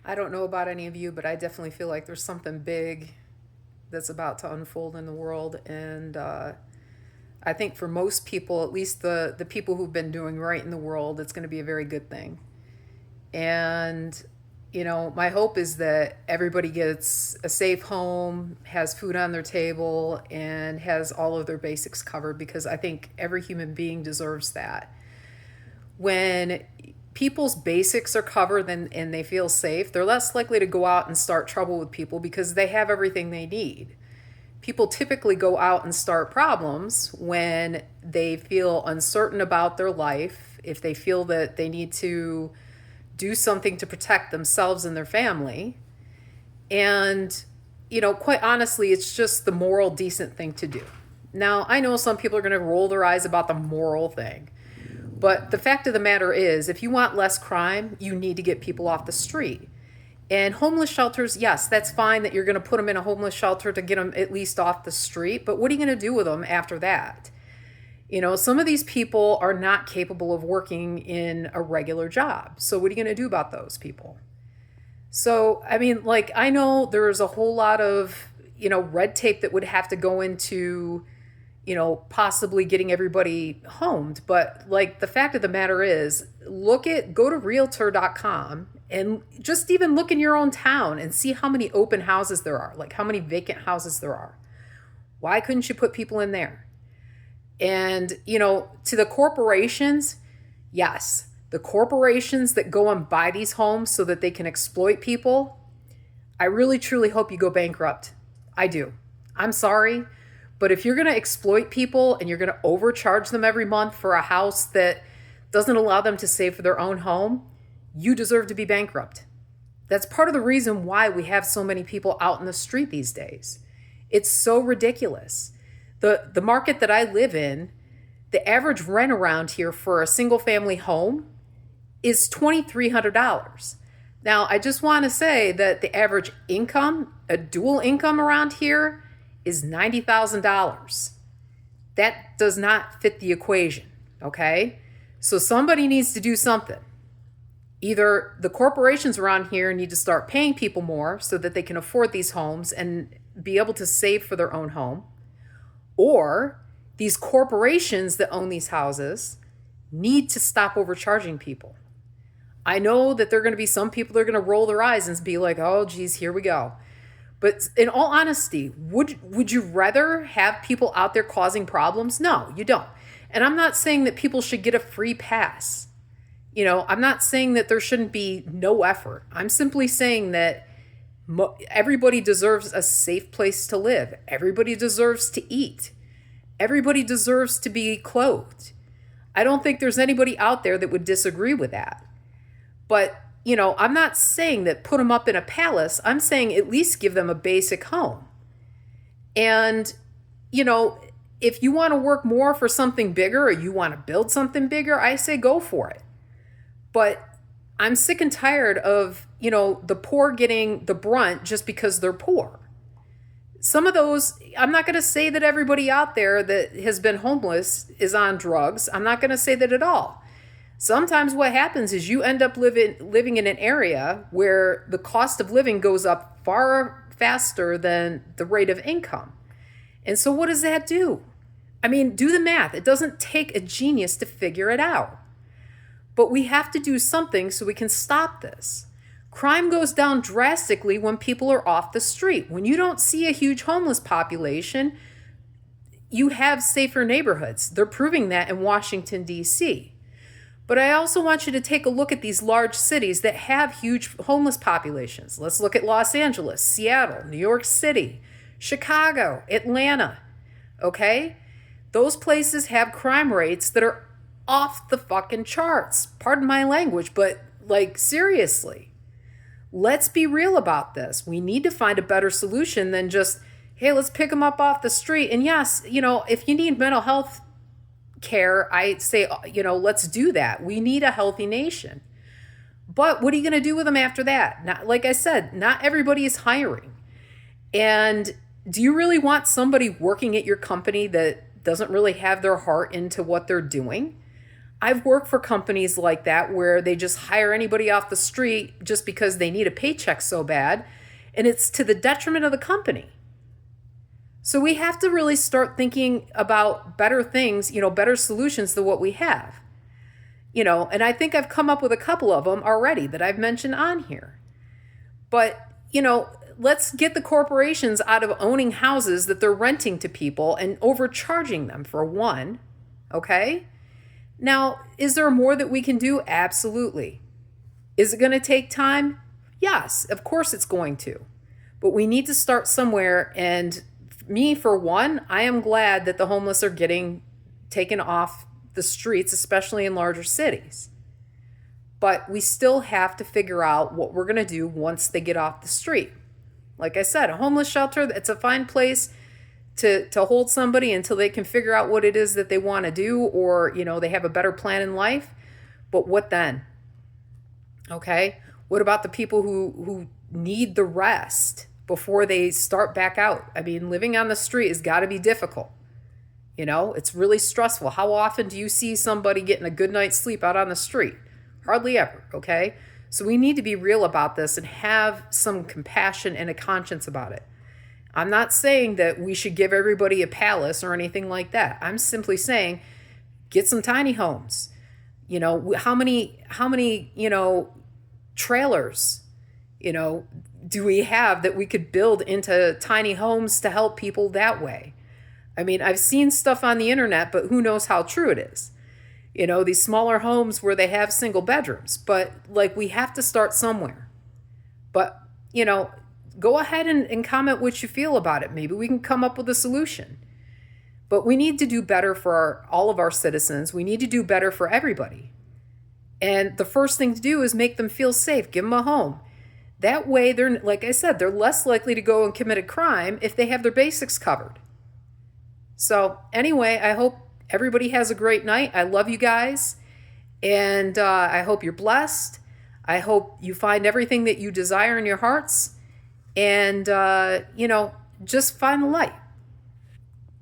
I don't know about any of you, but I definitely feel like there's something big that's about to unfold in the world. And I think for most people, at least the people who've been doing right in the world, it's going to be a very good thing. And, my hope is that everybody gets a safe home, has food on their table, and has all of their basics covered because I think every human being deserves that. When people's basics are covered and they feel safe, they're less likely to go out and start trouble with people because they have everything they need. People typically go out and start problems when they feel uncertain about their life, if they feel that they need to do something to protect themselves and their family. And, quite honestly, it's just the moral, decent thing to do. Now, I know some people are going to roll their eyes about the moral thing. But the fact of the matter is, if you want less crime, you need to get people off the street. And homeless shelters, yes, that's fine that you're going to put them in a homeless shelter to get them at least off the street. But what are you going to do with them after that? Some of these people are not capable of working in a regular job. So what are you going to do about those people? So, I know there's a whole lot of, red tape that would have to go into possibly getting everybody homed. But the fact of the matter is, go to realtor.com and just even look in your own town and see how many open houses there are, how many vacant houses there are. Why couldn't you put people in there? And, to the corporations, yes, the corporations that go and buy these homes so that they can exploit people, I really truly hope you go bankrupt. I do. I'm sorry. But if you're going to exploit people and you're going to overcharge them every month for a house that doesn't allow them to save for their own home, you deserve to be bankrupt. That's part of the reason why we have so many people out in the street these days. It's so ridiculous. The market that I live in, the average rent around here for a single family home is $2,300. Now, I just want to say that the average income, a dual income around here, is $90,000. That does not fit the equation, okay? So somebody needs to do something. Either the corporations around here need to start paying people more so that they can afford these homes and be able to save for their own home, or these corporations that own these houses need to stop overcharging people. I know that there are going to be some people that are going to roll their eyes and be like, oh, geez, here we go. But in all honesty, would you rather have people out there causing problems? No, you don't. And I'm not saying that people should get a free pass. I'm not saying that there shouldn't be no effort. I'm simply saying that everybody deserves a safe place to live. Everybody deserves to eat. Everybody deserves to be clothed. I don't think there's anybody out there that would disagree with that. But I'm not saying that put them up in a palace. I'm saying at least give them a basic home. And, if you want to work more for something bigger or you want to build something bigger, I say go for it. But I'm sick and tired of, the poor getting the brunt just because they're poor. Some of those, I'm not going to say that everybody out there that has been homeless is on drugs. I'm not going to say that at all. Sometimes what happens is you end up living in an area where the cost of living goes up far faster than the rate of income. And so what does that do? Do the math. It doesn't take a genius to figure it out. But we have to do something so we can stop this. Crime goes down drastically when people are off the street. When you don't see a huge homeless population, you have safer neighborhoods. They're proving that in Washington, D.C. But I also want you to take a look at these large cities that have huge homeless populations. Let's look at Los Angeles, Seattle, New York City, Chicago, Atlanta, okay? Those places have crime rates that are off the fucking charts. Pardon my language, but seriously. Let's be real about this. We need to find a better solution than just, hey, let's pick them up off the street. And yes, if you need mental health care, I say, let's do that. We need a healthy nation. But what are you going to do with them after that? Not, like I said, not everybody is hiring. And do you really want somebody working at your company that doesn't really have their heart into what they're doing? I've worked for companies like that where they just hire anybody off the street just because they need a paycheck so bad, and it's to the detriment of the company. So we have to really start thinking about better things, better solutions than what we have. And I think I've come up with a couple of them already that I've mentioned on here. But, let's get the corporations out of owning houses that they're renting to people and overcharging them, for one. Okay? Now, is there more that we can do? Absolutely. Is it going to take time? Yes, of course it's going to. But we need to start somewhere. And me, for one, I am glad that the homeless are getting taken off the streets, especially in larger cities. But we still have to figure out what we're going to do once they get off the street. Like I said, a homeless shelter, it's a fine place to hold somebody until they can figure out what it is that they want to do, or, they have a better plan in life. But what then? Okay? What about the people who need the rest before they start back out? I mean, living on the street has got to be difficult. It's really stressful. How often do you see somebody getting a good night's sleep out on the street? Hardly ever, okay? So we need to be real about this and have some compassion and a conscience about it. I'm not saying that we should give everybody a palace or anything like that. I'm simply saying get some tiny homes. How many trailers, do we have that we could build into tiny homes to help people that way? I mean, I've seen stuff on the internet, but who knows how true it is. These smaller homes where they have single bedrooms, but we have to start somewhere. But, go ahead and comment what you feel about it. Maybe we can come up with a solution. But we need to do better for all of our citizens. We need to do better for everybody. And the first thing to do is make them feel safe, give them a home. That way, they're, like I said, they're less likely to go and commit a crime if they have their basics covered. So anyway, I hope everybody has a great night. I love you guys. And I hope you're blessed. I hope you find everything that you desire in your hearts. And, just find the light.